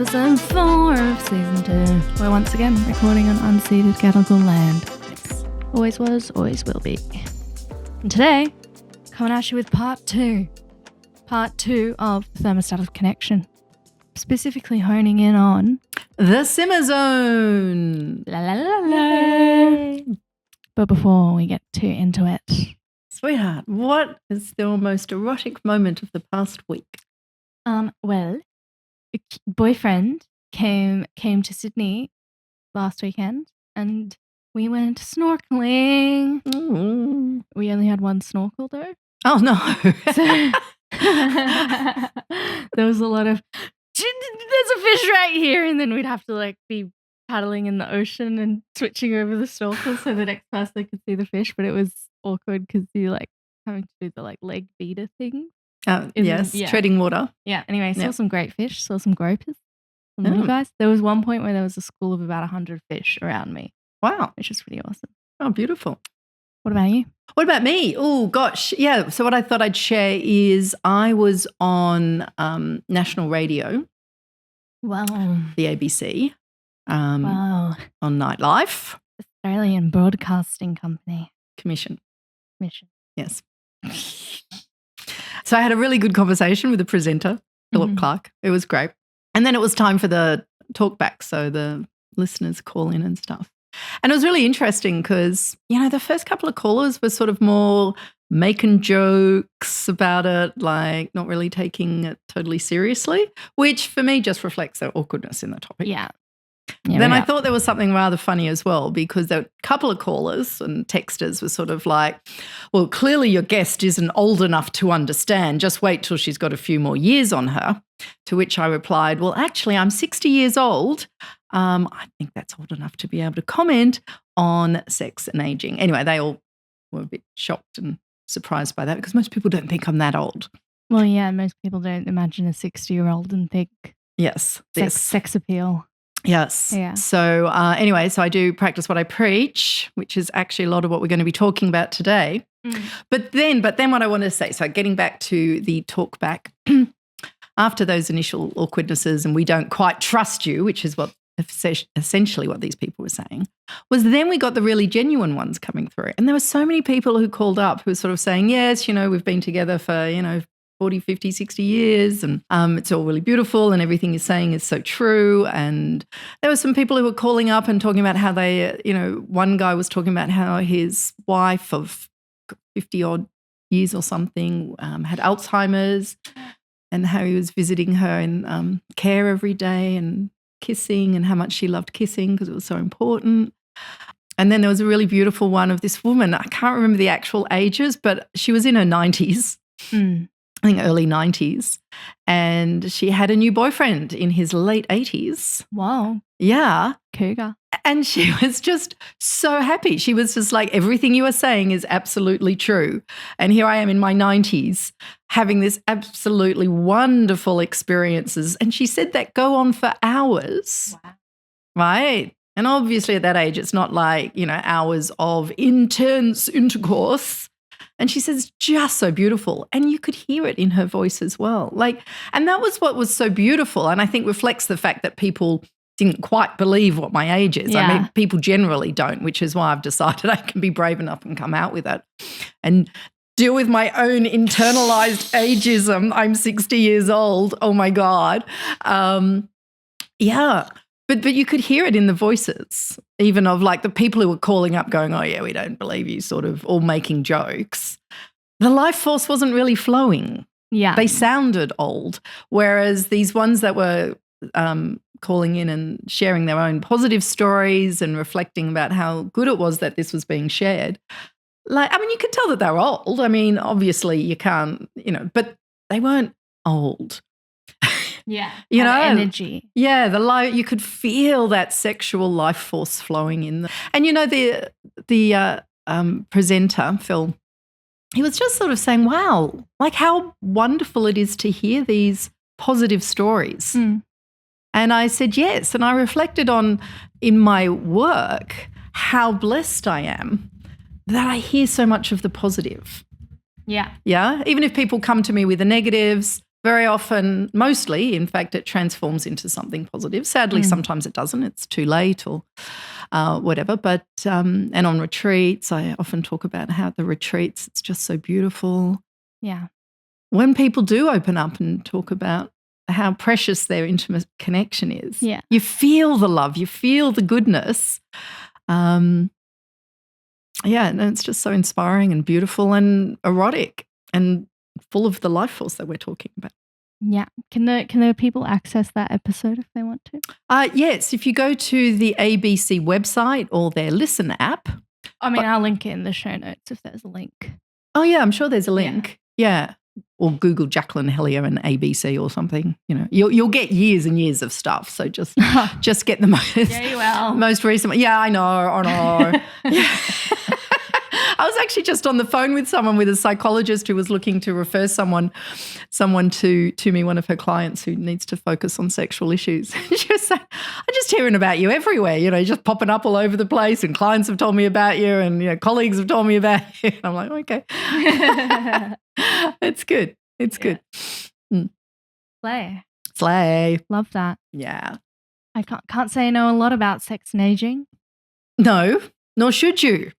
episode 4 of season 2. We're once again recording on unceded Gadigal land. It's always was, always will be. And today, coming at you with part 2. Part 2 of Thermostat of Connection. Specifically honing in on the SIMMER zone. La la la la. But before we get too into it, Sweetheart, what is the most erotic moment of the past week? Well, a boyfriend came to Sydney last weekend and we went snorkeling. Mm. We only had one snorkel though. Oh, no. So there was a lot of, there's a fish right here. And then we'd have to be paddling in the ocean and switching over the snorkel so the next person could see the fish. But it was awkward because you having to do the leg beater thing. Yes, yeah. treading water. Yeah, anyway, saw some great fish, saw some gropers, some little guys. There was one point where there was a school of about 100 fish around me. Wow. Which is pretty awesome. Oh, beautiful. What about you? What about me? Oh, gosh. Yeah, so what I thought I'd share is I was on national radio. Wow. The ABC. Wow. On Nightlife. Australian Broadcasting Company. Commission. Yes. So I had a really good conversation with the presenter, Philip Clark. It was great. And then it was time for the talk back, so the listeners call in and stuff. And it was really interesting because, the first couple of callers were sort of more making jokes about it, not really taking it totally seriously, which for me just reflects their awkwardness in the topic. Yeah. Then I thought there was something rather funny as well because there were a couple of callers and texters were sort of like, well, clearly your guest isn't old enough to understand. Just wait till she's got a few more years on her. To which I replied, well, actually, I'm 60 years old. I think that's old enough to be able to comment on sex and aging. Anyway, they all were a bit shocked and surprised by that because most people don't think I'm that old. Well, yeah, most people don't imagine a 60-year-old and think sex appeal. Yes. Yeah. So anyway, so I do practice what I preach, which is actually a lot of what we're going to be talking about today. But then what I want to say, so getting back to the talk back, after those initial awkwardnesses and we don't quite trust you, which is what essentially what these people were saying, was then we got the really genuine ones coming through. And there were so many people who called up who were sort of saying, yes, we've been together for, 40, 50, 60 years and it's all really beautiful and everything you're saying is so true. And there were some people who were calling up and talking about how they, one guy was talking about how his wife of 50-odd years or something had Alzheimer's and how he was visiting her in care every day and kissing and how much she loved kissing because it was so important. And then there was a really beautiful one of this woman. I can't remember the actual ages, but she was in her 90s. I think early 90s, and she had a new boyfriend in his late 80s. Wow. Yeah. Cougar. And she was just so happy. She was just like, everything you are saying is absolutely true. And here I am in my 90s having this absolutely wonderful experiences. And she said that go on for hours. Wow. Right? And obviously at that age, it's not hours of intense intercourse. And she says, just so beautiful. And you could hear it in her voice as well. And that was what was so beautiful. And I think reflects the fact that people didn't quite believe what my age is. Yeah. I mean, people generally don't, which is why I've decided I can be brave enough and come out with it and deal with my own internalized ageism. I'm 60 years old. Oh, my God. Yeah. But you could hear it in the voices, even of the people who were calling up going, oh, yeah, we don't believe you, sort of all making jokes. The life force wasn't really flowing. Yeah. They sounded old, whereas these ones that were calling in and sharing their own positive stories and reflecting about how good it was that this was being shared, you could tell that they were old. I mean, obviously you can't, but they weren't old. Yeah, energy. Yeah, you could feel that sexual life force flowing in them. And the presenter, Phil, he was just sort of saying, wow, how wonderful it is to hear these positive stories. And I said yes, and I reflected on in my work how blessed I am that I hear so much of the positive. Yeah. Yeah, even if people come to me with the negatives, very often, mostly, in fact, it transforms into something positive. Sadly, sometimes it doesn't. It's too late or whatever. But and on retreats, I often talk about how at the retreats, it's just so beautiful. Yeah. When people do open up and talk about how precious their intimate connection is, you feel the love, you feel the goodness. And it's just so inspiring and beautiful and erotic and full of the life force that we're talking about. Yeah. Can the people access that episode if they want to? Yes. If you go to the ABC website or their Listen app. I mean, I'll link it in the show notes if there's a link. Oh, yeah. I'm sure there's a link. Yeah. Or Google Jacqueline Hellier and ABC or something. You'll get years and years of stuff. So just get the most recent one. Yeah, I know. Yeah. I was actually just on the phone with a psychologist who was looking to refer someone to me, one of her clients who needs to focus on sexual issues. She was saying, I'm just hearing about you everywhere, just popping up all over the place, and clients have told me about you, and colleagues have told me about you. And I'm like, okay. It's good. It's good. Slay. Love that. Yeah. I can't say I know a lot about sex and aging. No, nor should you.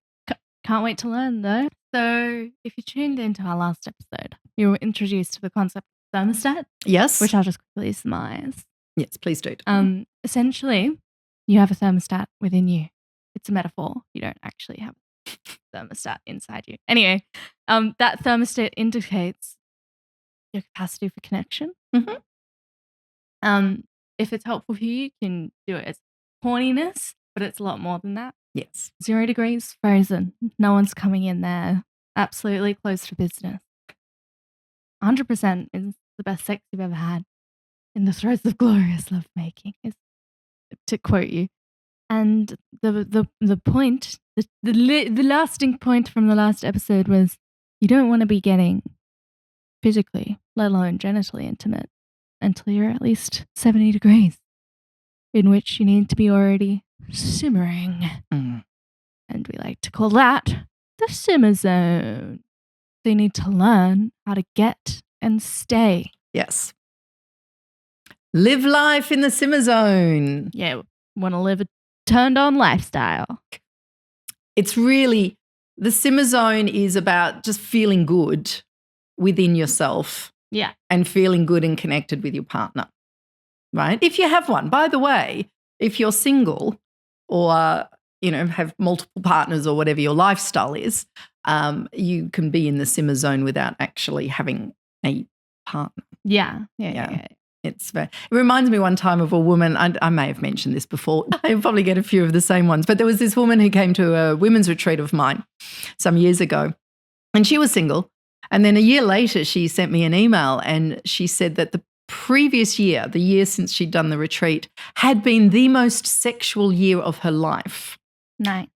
Can't wait to learn, though. So if you tuned into our last episode, you were introduced to the concept of thermostat. Yes. Which I'll just quickly surmise. Yes, please do. Essentially, you have a thermostat within you. It's a metaphor. You don't actually have a thermostat inside you. Anyway, that thermostat indicates your capacity for connection. Mm-hmm. If it's helpful for you, you can do it as horniness, but it's a lot more than that. Yes. 0 degrees, frozen. No one's coming in there. Absolutely closed for business. 100% is the best sex you've ever had. In the throes of glorious lovemaking, is to quote you. And the point, the lasting point from the last episode was you don't want to be getting physically, let alone genitally intimate, until you're at least 70 degrees, in which you need to be already simmering. And we like to call that the simmer zone. So you need to learn how to get and stay. Yes. Live life in the simmer zone. Yeah, want to live a turned on lifestyle. It's really, the simmer zone is about just feeling good within yourself. Yeah. And feeling good and connected with your partner, right? If you have one. By the way, if you're single or, have multiple partners or whatever your lifestyle is, you can be in the simmer zone without actually having a partner. Yeah. It reminds me one time of a woman, I may have mentioned this before, I'll probably get a few of the same ones, but there was this woman who came to a women's retreat of mine some years ago, and she was single. And then a year later, she sent me an email and she said that the previous year, the year since she'd done the retreat, had been the most sexual year of her life. Nice.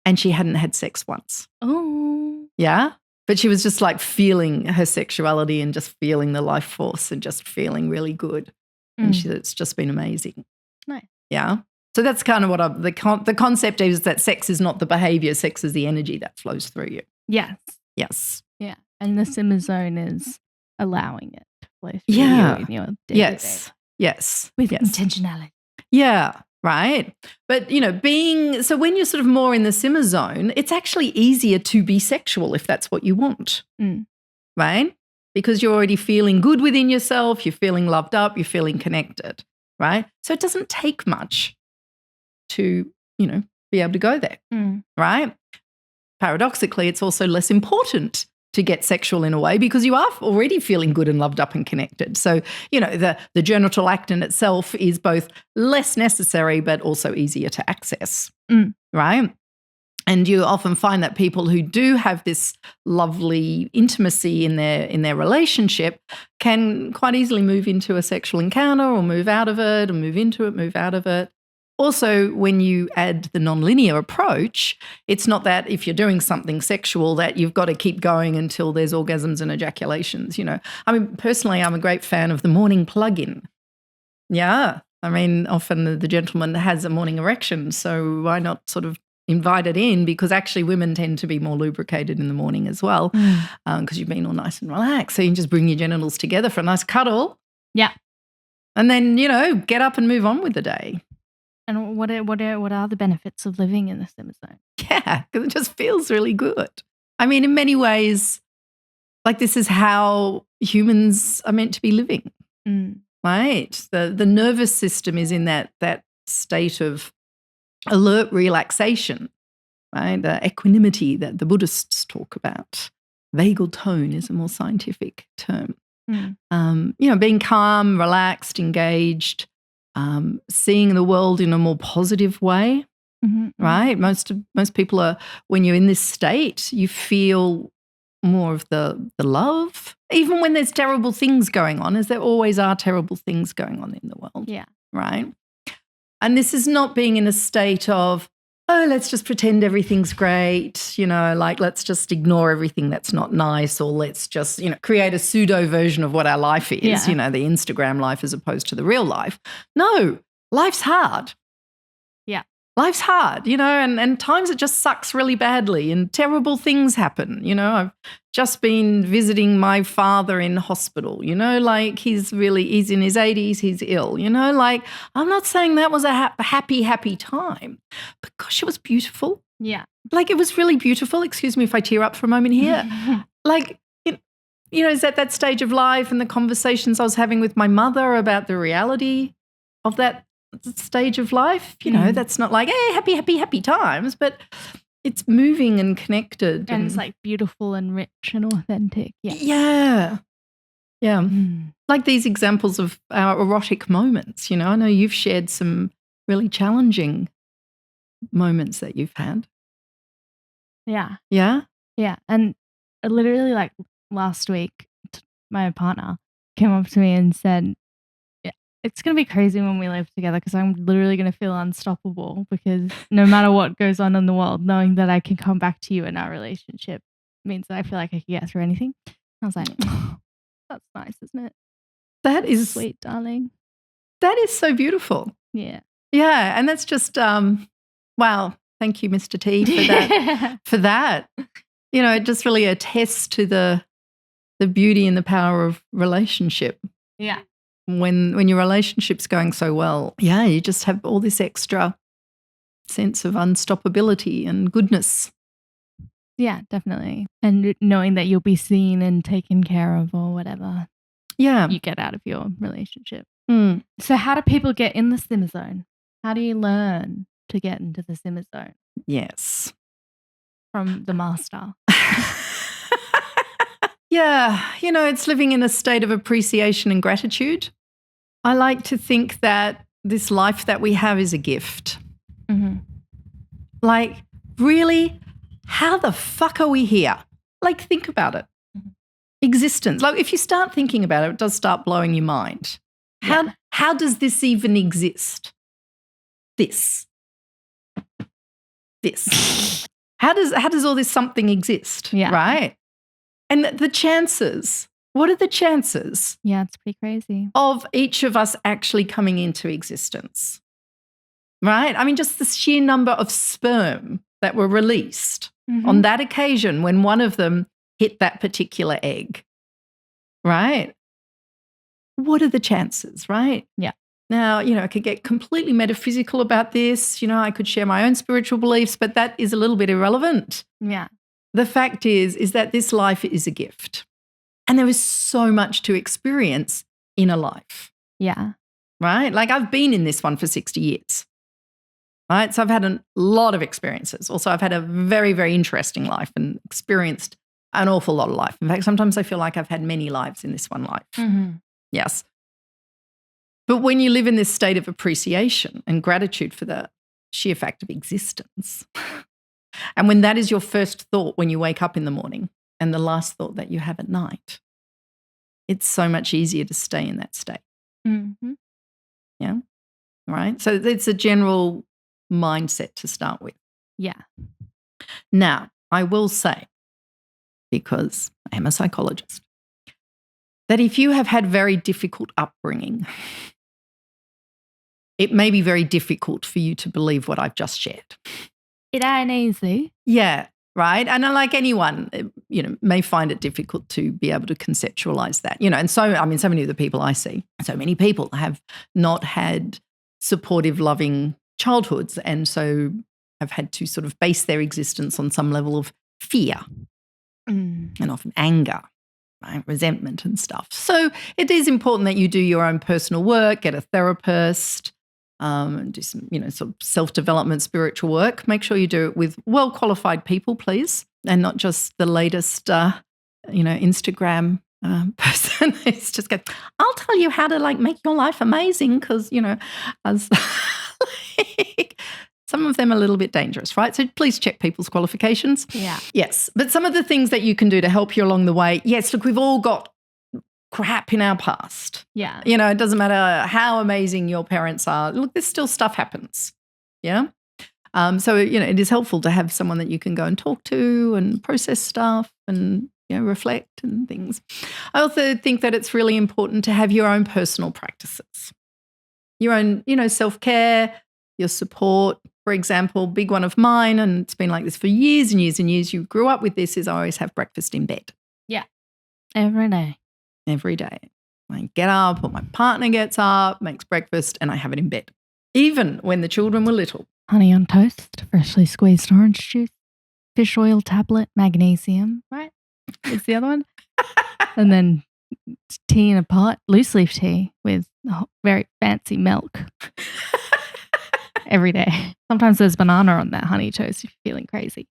And she hadn't had sex once. Oh. Yeah? But she was just like feeling her sexuality and just feeling the life force and just feeling really good. And she said it's just been amazing. Nice. Yeah? So that's kind of what the concept is, that sex is not the behavior, sex is the energy that flows through you. Yes. Yes. Yeah. And the simmer zone is allowing it to flow through you in your day-to-day. Yes. With intentionality. Yeah. Right. But, so when you're sort of more in the simmer zone, it's actually easier to be sexual if that's what you want. Right? Because you're already feeling good within yourself, you're feeling loved up, you're feeling connected. Right? So it doesn't take much to, be able to go there. Right? Paradoxically, it's also less important to get sexual in a way because you are already feeling good and loved up and connected. So, the genital act in itself is both less necessary but also easier to access, right? And you often find that people who do have this lovely intimacy in their relationship can quite easily move into a sexual encounter or move out of it or move into it, move out of it. Also, when you add the nonlinear approach, it's not that if you're doing something sexual that you've got to keep going until there's orgasms and ejaculations, I mean, personally, I'm a great fan of the morning plug-in. Yeah. I mean, often the gentleman has a morning erection, so why not sort of invited in because actually women tend to be more lubricated in the morning as well because you've been all nice and relaxed. So you can just bring your genitals together for a nice cuddle. Yeah. And then, get up and move on with the day. And what are the benefits of living in the SIMMER zone? Yeah, because it just feels really good. I mean, in many ways, like this is how humans are meant to be living, right? The nervous system is in that state of alert relaxation, right? The equanimity that the Buddhists talk about. Vagal tone is a more scientific term. Being calm, relaxed, engaged, seeing the world in a more positive way, right? Most people are, when you're in this state, you feel more of the love, even when there's terrible things going on, as there always are terrible things going on in the world. Yeah. Right? And this is not being in a state of, oh, let's just pretend everything's great, like let's just ignore everything that's not nice, or let's just, create a pseudo version of what our life is, the Instagram life as opposed to the real life. No, life's hard. Yeah. Life's hard, and times it just sucks really badly and terrible things happen. I've just been visiting my father in hospital, like he's in his 80s, he's ill, like I'm not saying that was a happy time, but gosh, it was beautiful. Yeah. Like it was really beautiful. Excuse me if I tear up for a moment here. Like, is at that stage of life and the conversations I was having with my mother about the reality of that stage of life, that's not like, hey, happy times, but it's moving and connected. And it's like beautiful and rich and authentic. Yeah. Like these examples of our erotic moments, I know you've shared some really challenging moments that you've had. Yeah. Yeah? Yeah. And literally like last week, my partner came up to me and said, it's going to be crazy when we live together because I'm literally going to feel unstoppable because no matter what goes on in the world, knowing that I can come back to you in our relationship means that I feel like I can get through anything. I was like, oh, that's nice, isn't it? That is sweet, darling. That is so beautiful. Yeah. Yeah. And that's just, wow. Thank you, Mr. T, for that. For that. It just really attests to the beauty and the power of relationship. Yeah. When your relationship's going so well, you just have all this extra sense of unstoppability and goodness. Yeah, definitely. And knowing that you'll be seen and taken care of or whatever you get out of your relationship. So how do people get in the SIMMER zone? How do you learn to get into the SIMMER zone? Yes. From the master. Yeah, it's living in a state of appreciation and gratitude. I like to think that this life that we have is a gift. Like, really, how the fuck are we here? Like, think about it. Existence. Like, if you start thinking about it, it does start blowing your mind. How does this even exist? This. How does all this something exist? Yeah. Right? And the chances, what are the chances? Yeah, it's pretty crazy. Of each of us actually coming into existence, right? I mean, just the sheer number of sperm that were released on that occasion when one of them hit that particular egg, right? What are the chances, right? Yeah. Now, I could get completely metaphysical about this. I could share my own spiritual beliefs, but that is a little bit irrelevant. Yeah. The fact is that this life is a gift. And there is so much to experience in a life. Yeah. Right? Like I've been in this one for 60 years. Right? So I've had a lot of experiences. Also, I've had a very, very interesting life and experienced an awful lot of life. In fact, sometimes I feel like I've had many lives in this one life. Yes. But when you live in this state of appreciation and gratitude for the sheer fact of existence, and when that is your first thought when you wake up in the morning and the last thought that you have at night, it's so much easier to stay in that state. Yeah. Right. So it's a general mindset to start with. Yeah. Now, I will say, because I am a psychologist, that if you have had very difficult upbringing, it may be very difficult for you to believe what I've just shared. It ain't easy. Yeah, right. And like anyone, may find it difficult to be able to conceptualize that, and so many of the people I see, so many people have not had supportive, loving childhoods, and so have had to sort of base their existence on some level of fear and often anger, right? Resentment and stuff. So it is important that you do your own personal work, get a therapist, do some, sort of self-development, spiritual work. Make sure you do it with well-qualified people, please, and not just the latest, Instagram person who's just going, I'll tell you how to make your life amazing because, as some of them are a little bit dangerous, right? So please check people's qualifications. Yeah. Yes. But some of the things that you can do to help you along the way, yes, look, we've all got crap in our past. Yeah. It doesn't matter how amazing your parents are. Look, there's still stuff happens. Yeah. So, it is helpful to have someone that you can go and talk to and process stuff and, reflect and things. I also think that it's really important to have your own personal practices, your own, self-care, your support. For example, big one of mine, and it's been like this for years and years and years, you grew up with this, is I always have breakfast in bed. Yeah. Every day. Every day. I get up or my partner gets up, makes breakfast, and I have it in bed, even when the children were little. Honey on toast, freshly squeezed orange juice, fish oil tablet, magnesium, right? Is the other one. And then tea in a pot, loose leaf tea with very fancy milk. Every day. Sometimes there's banana on that honey toast if you're feeling crazy.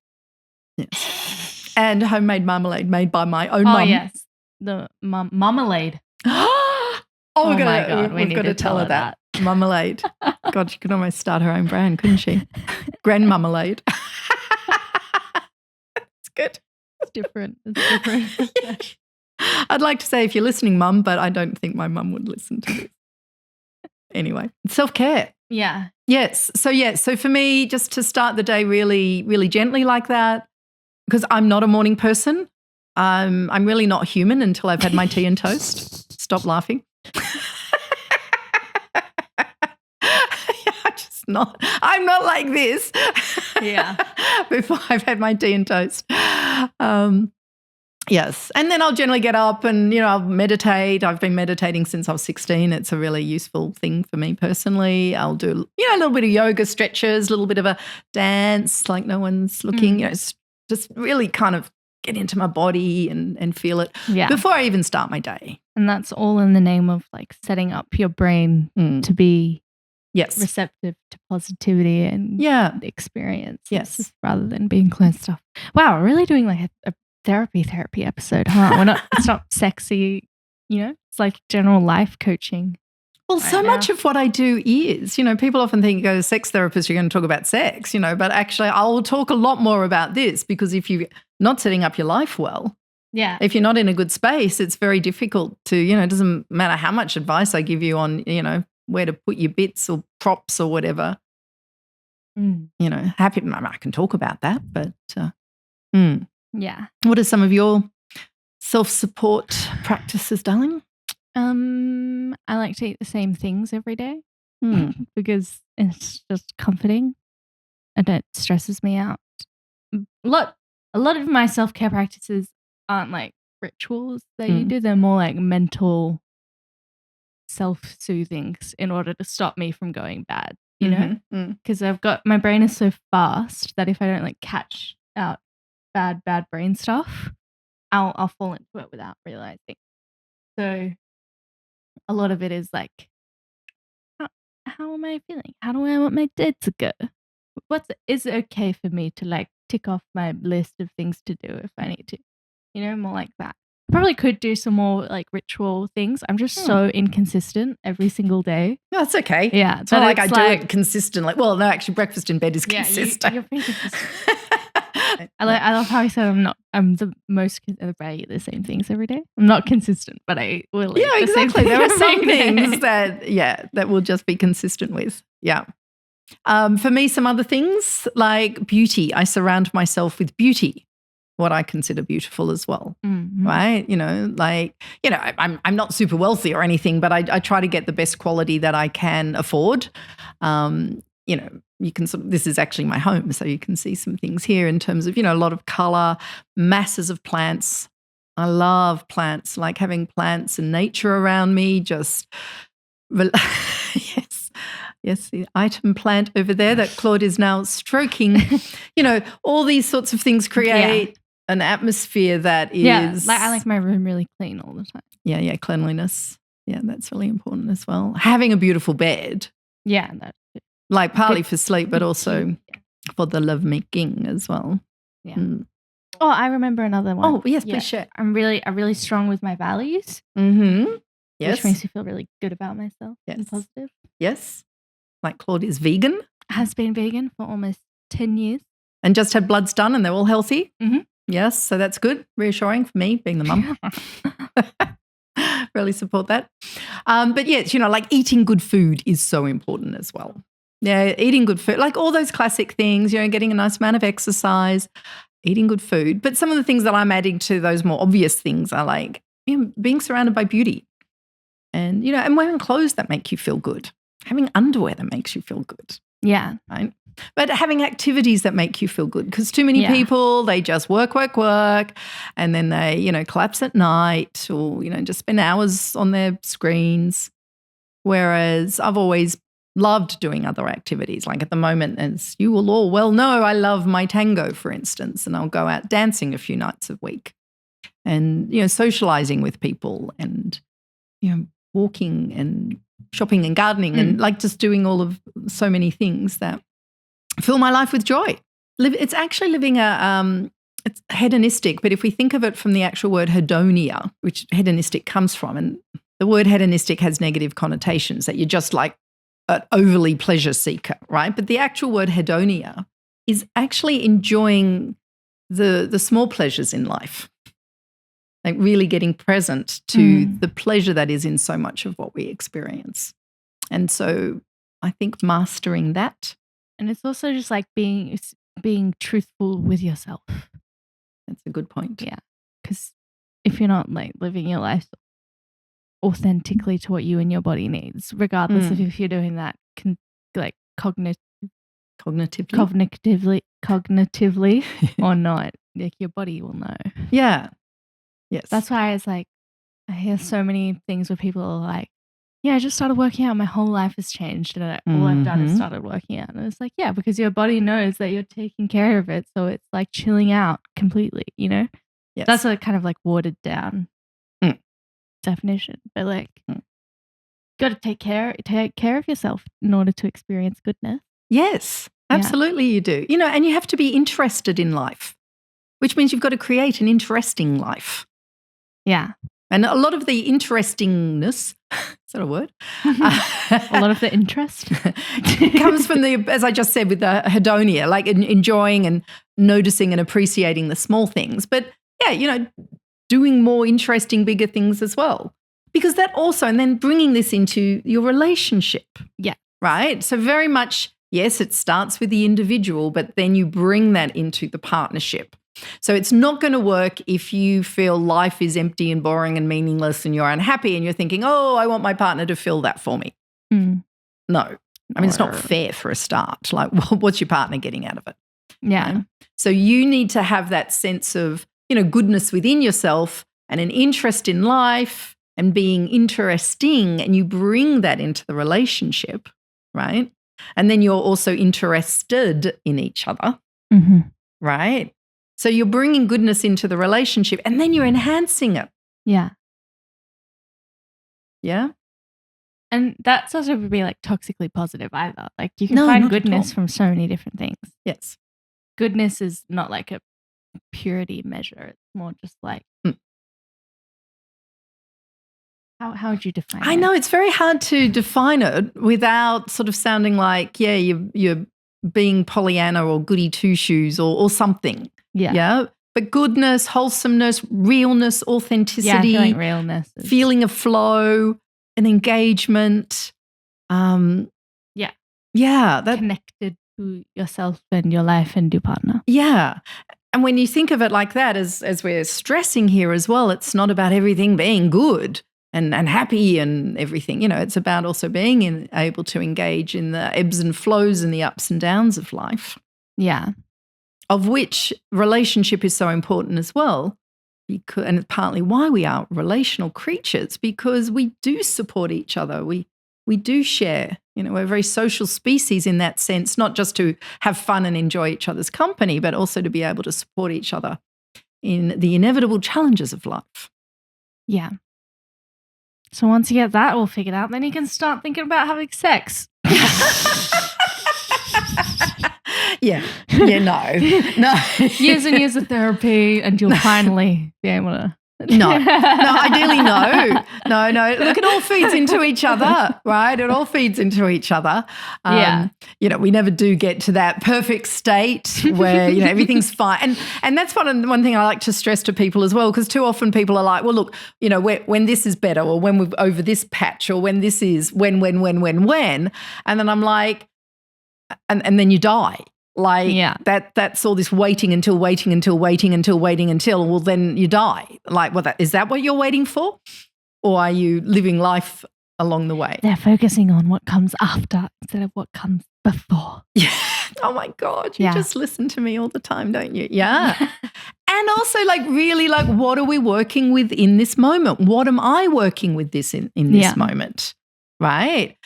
Yes. And homemade marmalade made by my own mum. Oh, yes. The marmalade. Oh my God. We've got to tell her that. Marmalade. God, she could almost start her own brand, couldn't she? Grandmarmalade. It's good. It's different. Yeah. I'd like to say if you're listening, Mum, but I don't think my mum would listen to this. Anyway, self-care. Yeah. Yes. So for me, just to start the day really, really gently like that, because I'm not a morning person. I'm really not human until I've had my tea and toast. Stop laughing. I'm not like this. Yeah. Before I've had my tea and toast. Yes. And then I'll generally get up and, I'll meditate. I've been meditating since I was 16. It's a really useful thing for me personally. I'll do, a little bit of yoga stretches, a little bit of a dance like no one's looking, just really kind of get into my body and feel it before I even start my day. And that's all in the name of setting up your brain to be receptive to positivity and experience. Yes. Rather than being closed off. Wow, we're really doing a therapy episode, huh? It's not sexy, it's like general life coaching. Well, so much of what I do is, people often think you go to a sex therapist, you're going to talk about sex, but actually I'll talk a lot more about this because if you're not setting up your life well, if you're not in a good space, it's very difficult to, it doesn't matter how much advice I give you on, where to put your bits or props or whatever. Happy, I can talk about that, but yeah. What are some of your self-support practices, darling? I like to eat the same things every day because it's just comforting and it stresses me out. A lot of my self-care practices aren't like rituals that you do. They're more like mental self-soothings in order to stop me from going bad, because I've got, my brain is so fast that if I don't catch out bad brain stuff, I'll fall into it without realizing. So a lot of it is how am I feeling? How do I want my day to go? Is it okay for me to tick off my list of things to do if I need to? More like that. I probably could do some more ritual things. I'm just so inconsistent every single day. No, that's okay. Yeah. It's not like I do it consistently. Well, no, actually breakfast in bed is consistent. You're pretty consistent. I love how I said I'm the most, I eat the same things every day. I'm not consistent, but I will eat the same things. There are some things that we'll just be consistent with. Yeah. For me, some other things like beauty. I surround myself with beauty, what I consider beautiful as well, right? I'm not super wealthy or anything, but I try to get the best quality that I can afford. you can this is actually my home, so you can see some things here in terms of, a lot of colour, masses of plants. I love plants, like having plants and nature around me, just yes, the item plant over there that Claude is now stroking. All these sorts of things create an atmosphere that is... Yeah, I like my room really clean all the time. Yeah, cleanliness. Yeah, that's really important as well. Having a beautiful bed. Yeah. That's like partly for sleep, but also for the lovemaking as well. Yeah. Oh, I remember another one. Oh, yes, please share. I'm really strong with my values. Mm-hmm. Yes. Which makes me feel really good about myself and positive. Yes. Like Claude is vegan. Has been vegan for almost 10 years. And just had bloods done and they're all healthy. Mm-hmm. Yes, so that's good. Reassuring for me, being the mum. Really support that. But yes, like eating good food is so important as well. Yeah, eating good food, like all those classic things, getting a nice amount of exercise, eating good food. But some of the things that I'm adding to those more obvious things are like being surrounded by beauty and, and wearing clothes that make you feel good, having underwear that makes you feel good. Yeah. Right. But having activities that make you feel good, because too many people, they just work, and then they, collapse at night or, just spend hours on their screens. Whereas I've always loved doing other activities. Like at the moment, as you will all well know, I love my tango, for instance, and I'll go out dancing a few nights a week and, socializing with people and, walking and shopping and gardening and like just doing all of so many things that fill my life with joy. It's actually living it's hedonistic, but if we think of it from the actual word hedonia, which hedonistic comes from, and the word hedonistic has negative connotations that you're just like an overly pleasure seeker, right? But the actual word hedonia is actually enjoying the small pleasures in life, like really getting present to the pleasure that is in so much of what we experience. And so I think mastering that. And it's also just like being truthful with yourself. That's a good point. Yeah. Because if you're not like living your life authentically to what you and your body needs, regardless of if you're doing that cognitively or not, like your body will know. Yeah. Yes. That's why it's like I hear so many things where people are like, I just started working out. My whole life has changed. And all I've done is started working out. And it's like, because your body knows that you're taking care of it. So it's like chilling out completely, Yes. That's a kind of like watered down definition. But like, you got to take care of yourself in order to experience goodness. Yes, absolutely you do. And you have to be interested in life, which means you've got to create an interesting life. Yeah. And a lot of the interestingness, is that a word? A lot of the interest comes from as I just said, with the hedonia, like enjoying and noticing and appreciating the small things. But doing more interesting, bigger things as well. Because that also, and then bringing this into your relationship. Yeah. Right? So very much, yes, it starts with the individual, but then you bring that into the partnership. So it's not going to work if you feel life is empty and boring and meaningless and you're unhappy and you're thinking, I want my partner to fill that for me. No. I mean, it's not fair for a start. Like, what's your partner getting out of it? Yeah. So you need to have that sense of, goodness within yourself and an interest in life and being interesting, and you bring that into the relationship, right? And then you're also interested in each other, right? So you're bringing goodness into the relationship and then you're enhancing it. Yeah. Yeah. And that's also be like toxically positive either. Like you can find goodness from so many different things. Yes. Goodness is not like a purity measure. It's more just like, how would you define it? I know it's very hard to define it without sort of sounding like, you're being Pollyanna or goody two-shoes or something. Yeah. But goodness, wholesomeness, realness, authenticity. Yeah, I feel like realness. Feeling of flow and engagement. Yeah. Connected to yourself and your life and your partner. Yeah. And when you think of it like that, as we're stressing here as well, it's not about everything being good and happy and everything. It's about also being able to engage in the ebbs and flows and the ups and downs of life. Yeah. Of which relationship is so important as well. And it's partly why we are relational creatures, because we do support each other. We do share. We're a very social species in that sense, not just to have fun and enjoy each other's company, but also to be able to support each other in the inevitable challenges of life. Yeah. So once you get that all figured out, then you can start thinking about having sex. Yeah, no. Years and years of therapy, and you'll finally be able to. No, ideally no. Look, it all feeds into each other, right? It all feeds into each other. We never do get to that perfect state where everything's fine. And that's one thing I like to stress to people as well, because too often people are like, well, look, when this is better, or when we're over this patch, or when this is when, and then I'm like, and then you die. That's all this waiting until, well, then you die. Is that what you're waiting for? Or are you living life along the way? They're focusing on what comes after instead of what comes before. Yeah. Oh my God. You just listen to me all the time, don't you? Yeah. And also really what are we working with in this moment? What am I working with this in this moment? Right.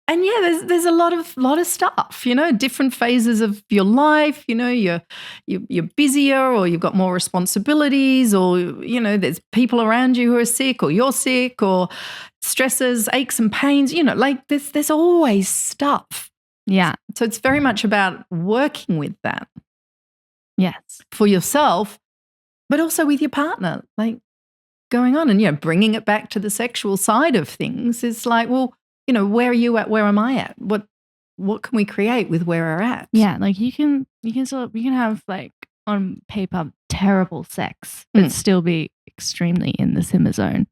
And there's a lot of stuff, different phases of your life. You're busier, or you've got more responsibilities, or there's people around you who are sick, or you're sick, or stresses, aches and pains. There's always stuff. Yeah. So it's very much about working with that. Yes. For yourself, but also with your partner. Going on and bringing it back to the sexual side of things is well. Where are you at? Where am I at? What can we create with where we're at? Yeah, you can have on paper terrible sex, but still be extremely in the simmer zone.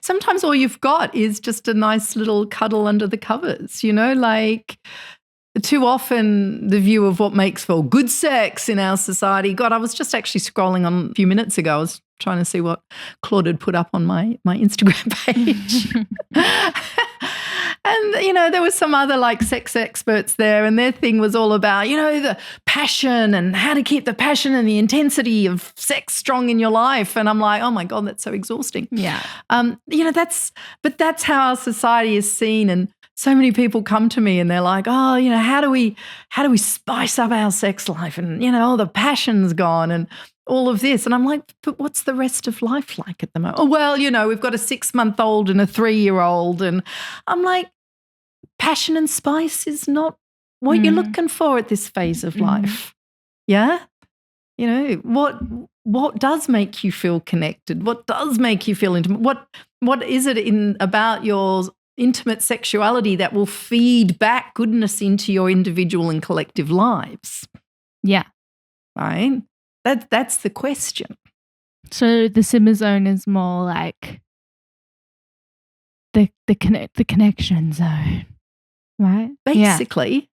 Sometimes all you've got is just a nice little cuddle under the covers. Too often the view of what makes for good sex in our society. God, I was just actually scrolling on a few minutes ago. I was trying to see what Claude had put up on my Instagram page. And, there was some other sex experts there, and their thing was all about, the passion and how to keep the passion and the intensity of sex strong in your life. And I'm like, oh my God, that's so exhausting. Yeah. That's how our society is seen. And so many people come to me and they're like, oh, how do we spice up our sex life? And, all the passion's gone and all of this. And I'm like, but what's the rest of life like at the moment? Oh, well, we've got a 6-month-old and a 3-year-old. And I'm like, passion and spice is not what you're looking for at this phase of life. Yeah? What does make you feel connected? What does make you feel intimate? What is it about your intimate sexuality that will feed back goodness into your individual and collective lives? Yeah. Right? That's the question. So the simmer zone is more the connection zone, right? Basically,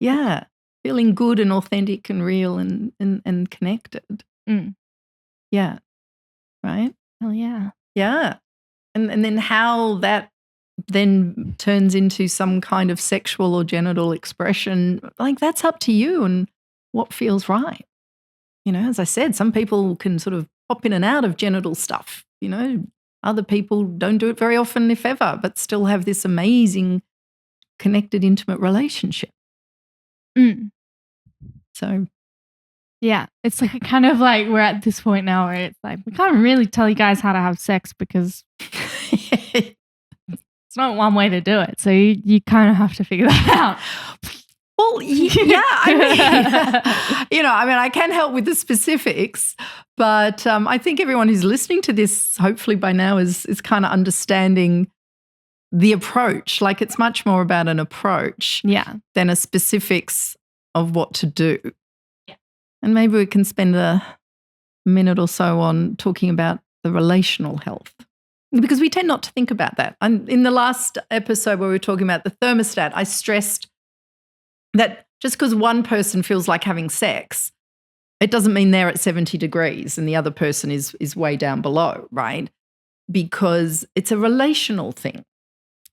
yeah. Feeling good and authentic and real and connected. Yeah. Right? Hell yeah. Yeah. And then how that then turns into some kind of sexual or genital expression, that's up to you and what feels right. As I said, some people can sort of pop in and out of genital stuff. Other people don't do it very often, if ever, but still have this amazing connected, intimate relationship. So, yeah, it's kind of we're at this point now where it's we can't really tell you guys how to have sex because it's not one way to do it. So you kind of have to figure that out. Well, yeah, I can help with the specifics, but I think everyone who's listening to this, hopefully by now, is kind of understanding the approach. It's much more about an approach than a specifics of what to do. Yeah. And maybe we can spend a minute or so on talking about the relational health, because we tend not to think about that. And in the last episode where we were talking about the thermostat, I stressed that just because one person feels like having sex, it doesn't mean they're at 70 degrees and the other person is way down below, right? because it's a relational thing.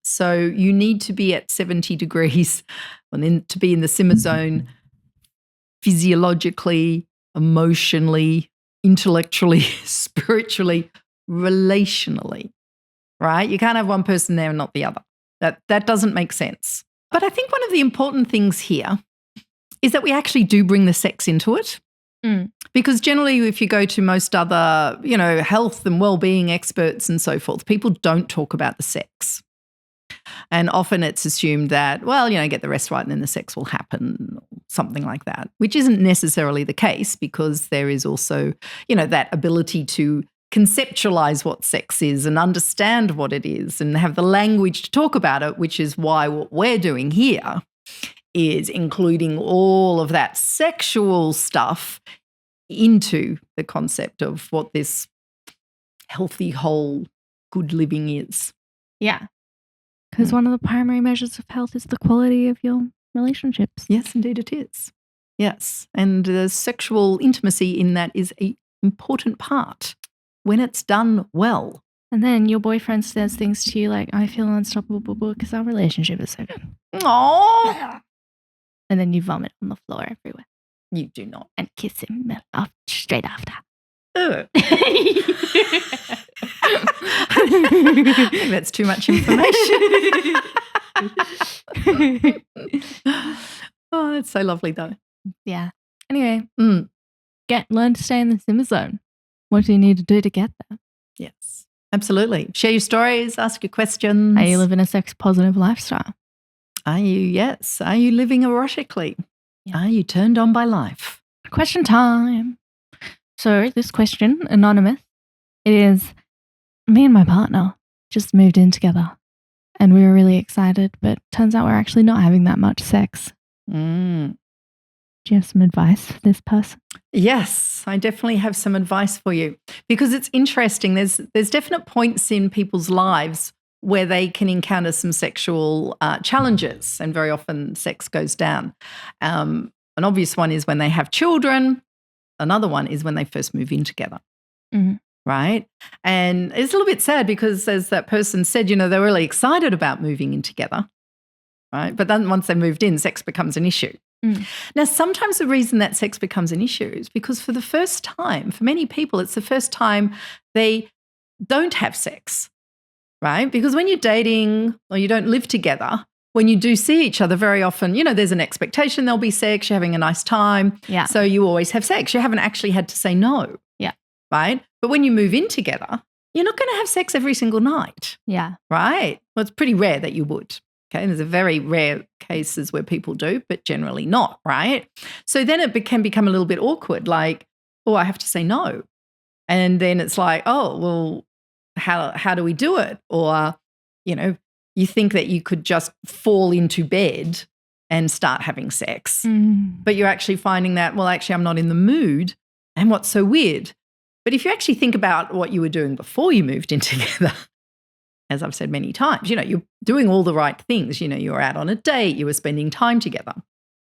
So you need to be at 70 degrees to be in the simmer zone physiologically, emotionally, intellectually, spiritually, relationally, right? You can't have one person there and not the other. That doesn't make sense. But I think one of the important things here is that we actually do bring the sex into it. Because generally if you go to most other, health and well-being experts and so forth, people don't talk about the sex. And often it's assumed that, get the rest right and then the sex will happen, something like that, which isn't necessarily the case because there is also, that ability to conceptualize what sex is and understand what it is and have the language to talk about it, which is why what we're doing here is including all of that sexual stuff into the concept of what this healthy, whole, good living is. Yeah. Because one of the primary measures of health is the quality of your relationships. Yes, indeed it is. Yes. And the sexual intimacy in that is an important part when it's done well. And then your boyfriend says things to you like, I feel unstoppable because our relationship is so good. Aww. And then you vomit on the floor everywhere. You do not. And kiss him straight after. I think that's too much information. Oh, that's so lovely though. Yeah. Anyway, learn to stay in the simmer zone. What do you need to do to get there? Yes, absolutely. Share your stories, ask your questions. Are you living a sex positive lifestyle? Are you? Yes. Are you living erotically? Yeah. Are you turned on by life? Question time. So this question, anonymous, it is, me and my partner just moved in together and we were really excited, but turns out we're actually not having that much sex. Do you have some advice for this person? Yes, I definitely have some advice for you because it's interesting. There's definite points in people's lives where they can encounter some sexual challenges and very often sex goes down. An obvious one is when they have children. Another one is when they first move in together, right? And it's a little bit sad because as that person said, they're really excited about moving in together, right? But then once they moved in, sex becomes an issue. Now, sometimes the reason that sex becomes an issue is because for the first time, for many people, it's the first time they don't have sex, right? Because when you're dating or you don't live together, when you do see each other very often, there's an expectation there'll be sex, you're having a nice time. Yeah. So you always have sex. You haven't actually had to say no. Yeah. Right? But when you move in together, you're not going to have sex every single night. Yeah. Right? Well, it's pretty rare that you would. Okay. There's a very rare cases where people do, but generally not. Right? So then it can become a little bit awkward, like, oh, I have to say no. And then it's like, oh, well, how do we do it? Or, you think that you could just fall into bed and start having sex, but you're actually finding that, well, actually, I'm not in the mood. And what's so weird? But if you actually think about what you were doing before you moved in together, as I've said many times, you're doing all the right things. You were out on a date, you were spending time together.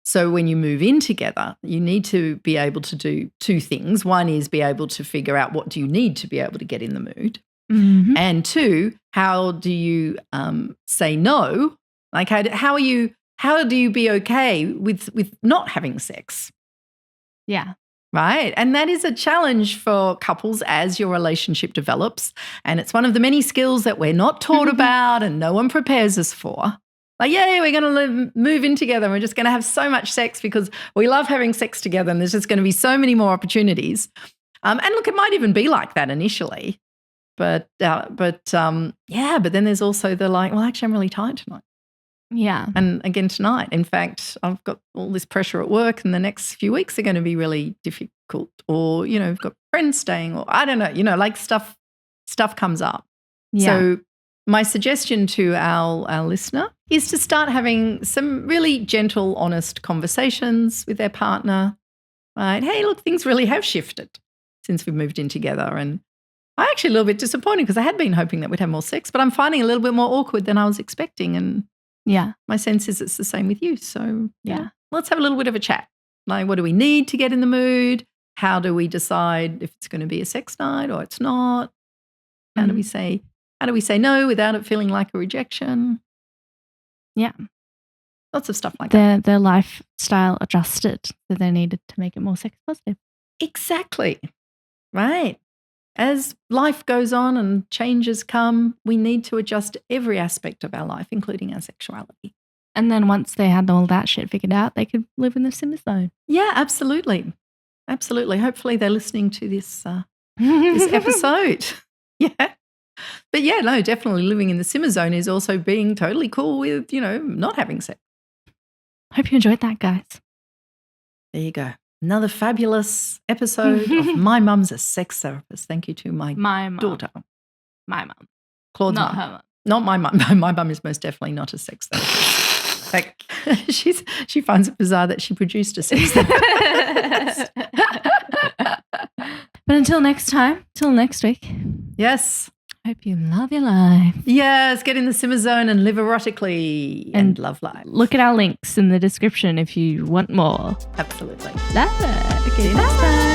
So when you move in together, you need to be able to do two things. One is be able to figure out what do you need to be able to get in the mood. And two, how do you say no? Like how do you be okay with not having sex? Yeah. Right. And that is a challenge for couples as your relationship develops. And it's one of the many skills that we're not taught about and no one prepares us for. Like, yay, we're going to move in together and we're just going to have so much sex because we love having sex together and there's just going to be so many more opportunities. And look, it might even be like that initially. But then there's also the like, well, actually, I'm really tired tonight. Yeah. And again tonight. In fact, I've got all this pressure at work and the next few weeks are going to be really difficult. Or, I've got friends staying or I don't know, like stuff comes up. Yeah. So my suggestion to our listener is to start having some really gentle, honest conversations with their partner. Right? Hey, look, things really have shifted since we've moved in together. And I'm actually a little bit disappointed because I had been hoping that we'd have more sex, but I'm finding it a little bit more awkward than I was expecting. And my sense is it's the same with you. So let's have a little bit of a chat. Like, what do we need to get in the mood? How do we decide if it's going to be a sex night or it's not? How do we say no without it feeling like a rejection? Yeah. Lots of stuff like that. Their lifestyle adjusted, so they needed to make it more sex positive. Exactly. Right. As life goes on and changes come, we need to adjust every aspect of our life, including our sexuality. And then once they had all that shit figured out, they could live in the SIMMER zone. Yeah, absolutely. Absolutely. Hopefully they're listening to this this episode. Yeah. But yeah, no, definitely living in the SIMMER zone is also being totally cool with, not having sex. Hope you enjoyed that, guys. There you go. Another fabulous episode of My Mum's a Sex Therapist. Thank you to my mum. daughter. My mum. Claude's Not mum. her mum. Not my mum. My mum is most definitely not a sex therapist. In fact, she finds it bizarre that she produced a sex therapist. But until next time, till next week. Yes. Hope you love your life. Yes, get in the SIMMER zone and live erotically and love life. Look at our links in the description if you want more. Absolutely. Love it. Okay, see you next time.